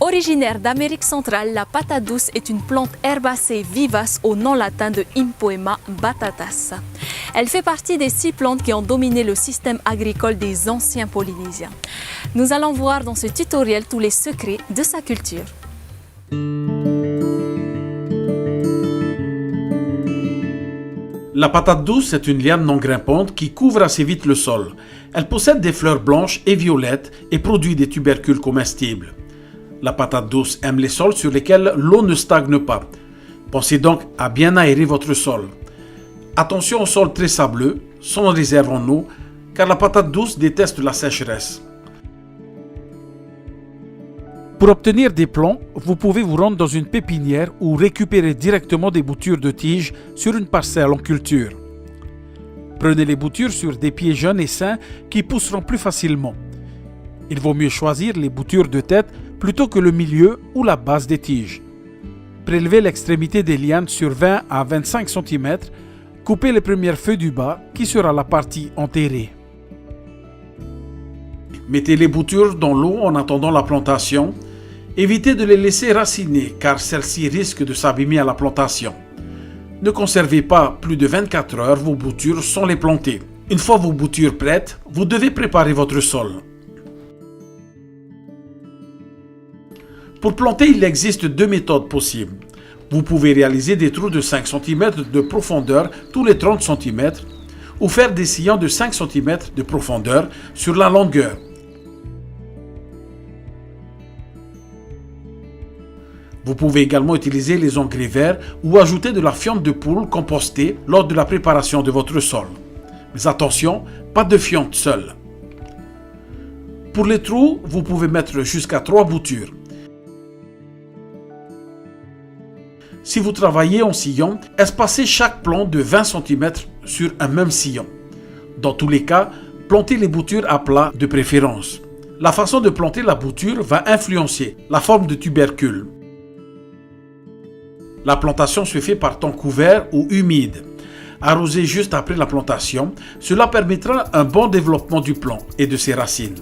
Originaire d'Amérique centrale, la patate douce est une plante herbacée vivace au nom latin de Impoema batatas. Elle fait partie des 6 plantes qui ont dominé le système agricole des anciens Polynésiens. Nous allons voir dans ce tutoriel tous les secrets de sa culture. La patate douce est une liane non grimpante qui couvre assez vite le sol. Elle possède des fleurs blanches et violettes et produit des tubercules comestibles. La patate douce aime les sols sur lesquels l'eau ne stagne pas. Pensez donc à bien aérer votre sol. Attention aux sols très sableux, sans réserve en eau, car la patate douce déteste la sécheresse. Pour obtenir des plants, vous pouvez vous rendre dans une pépinière ou récupérer directement des boutures de tiges sur une parcelle en culture. Prenez les boutures sur des pieds jeunes et sains qui pousseront plus facilement. Il vaut mieux choisir les boutures de tête plutôt que le milieu ou la base des tiges. Prélevez l'extrémité des lianes sur 20 à 25 cm. Coupez les premières feuilles du bas qui sera la partie enterrée. Mettez les boutures dans l'eau en attendant la plantation. Évitez de les laisser raciner car celles-ci risquent de s'abîmer à la plantation. Ne conservez pas plus de 24 heures vos boutures sans les planter. Une fois vos boutures prêtes, vous devez préparer votre sol. Pour planter, il existe 2 méthodes possibles. Vous pouvez réaliser des trous de 5 cm de profondeur tous les 30 cm ou faire des sillons de 5 cm de profondeur sur la longueur. Vous pouvez également utiliser les engrais verts ou ajouter de la fiente de poule compostée lors de la préparation de votre sol. Mais attention, pas de fiente seule. Pour les trous, vous pouvez mettre jusqu'à 3 boutures. Si vous travaillez en sillon, espacez chaque plant de 20 cm sur un même sillon. Dans tous les cas, plantez les boutures à plat de préférence. La façon de planter la bouture va influencer la forme de tubercule. La plantation se fait par temps couvert ou humide. Arrosez juste après la plantation, cela permettra un bon développement du plant et de ses racines.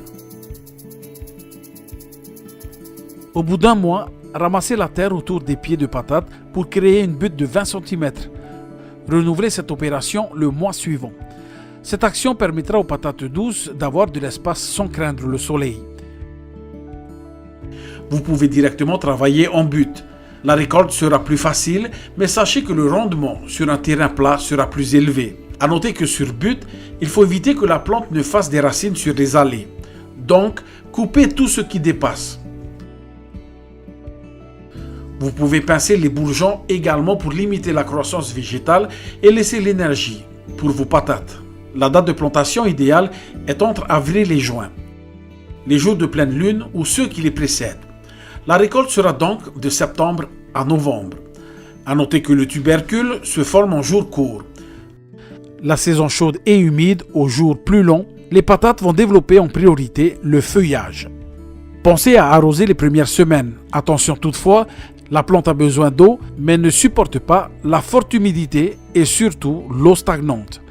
Au bout d'un mois, ramassez la terre autour des pieds de patate pour créer une butte de 20 cm. Renouvelez cette opération le mois suivant. Cette action permettra aux patates douces d'avoir de l'espace sans craindre le soleil. Vous pouvez directement travailler en butte. La récolte sera plus facile, mais sachez que le rendement sur un terrain plat sera plus élevé. À noter que sur butte, il faut éviter que la plante ne fasse des racines sur les allées. Donc, coupez tout ce qui dépasse. Vous pouvez pincer les bourgeons également pour limiter la croissance végétale et laisser l'énergie pour vos patates. La date de plantation idéale est entre avril et juin, les jours de pleine lune ou ceux qui les précèdent. La récolte sera donc de septembre à novembre. À noter que le tubercule se forme en jours courts. La saison chaude et humide aux jours plus longs, les patates vont développer en priorité le feuillage. Pensez à arroser les premières semaines. Attention toutefois, la plante a besoin d'eau, mais ne supporte pas la forte humidité et surtout l'eau stagnante.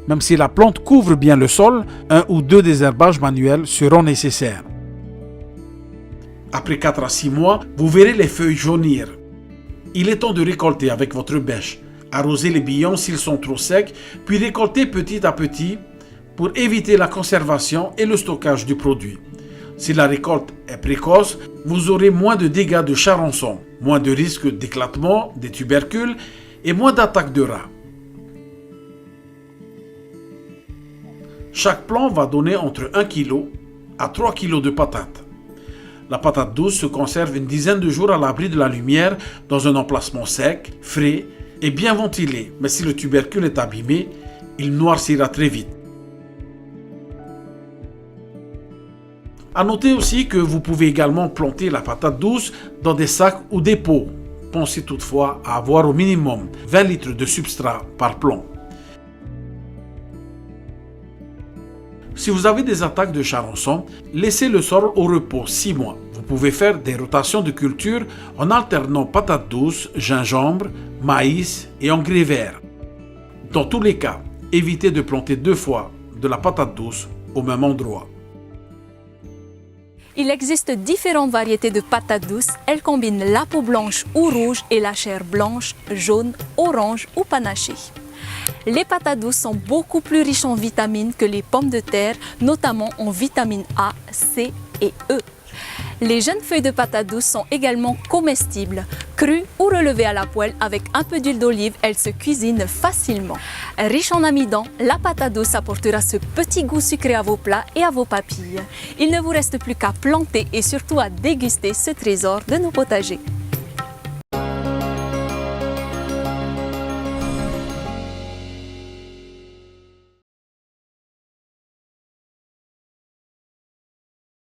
Même si la plante couvre bien le sol, 1 ou 2 désherbages manuels seront nécessaires. Après 4 à 6 mois, vous verrez les feuilles jaunir. Il est temps de récolter avec votre bêche. Arrosez les billons s'ils sont trop secs, puis récoltez petit à petit pour éviter la conservation et le stockage du produit. Si la récolte est précoce, vous aurez moins de dégâts de charançon, moins de risques d'éclatement des tubercules et moins d'attaques de rats. Chaque plant va donner entre 1 kg à 3 kg de patates. La patate douce se conserve une dizaine de jours à l'abri de la lumière dans un emplacement sec, frais et bien ventilé. Mais si le tubercule est abîmé, il noircira très vite. À noter aussi que vous pouvez également planter la patate douce dans des sacs ou des pots. Pensez toutefois à avoir au minimum 20 litres de substrat par plant. Si vous avez des attaques de charançon, laissez le sol au repos 6 mois. Vous pouvez faire des rotations de culture en alternant patates douces, gingembre, maïs et engrais verts. Dans tous les cas, évitez de planter 2 fois de la patate douce au même endroit. Il existe différentes variétés de patates douces. Elles combinent la peau blanche ou rouge et la chair blanche, jaune, orange ou panachée. Les patates douces sont beaucoup plus riches en vitamines que les pommes de terre, notamment en vitamines A, C et E. Les jeunes feuilles de patates douces sont également comestibles. Crues ou relevées à la poêle avec un peu d'huile d'olive, elles se cuisinent facilement. Riche en amidon, la patate douce apportera ce petit goût sucré à vos plats et à vos papilles. Il ne vous reste plus qu'à planter et surtout à déguster ce trésor de nos potagers.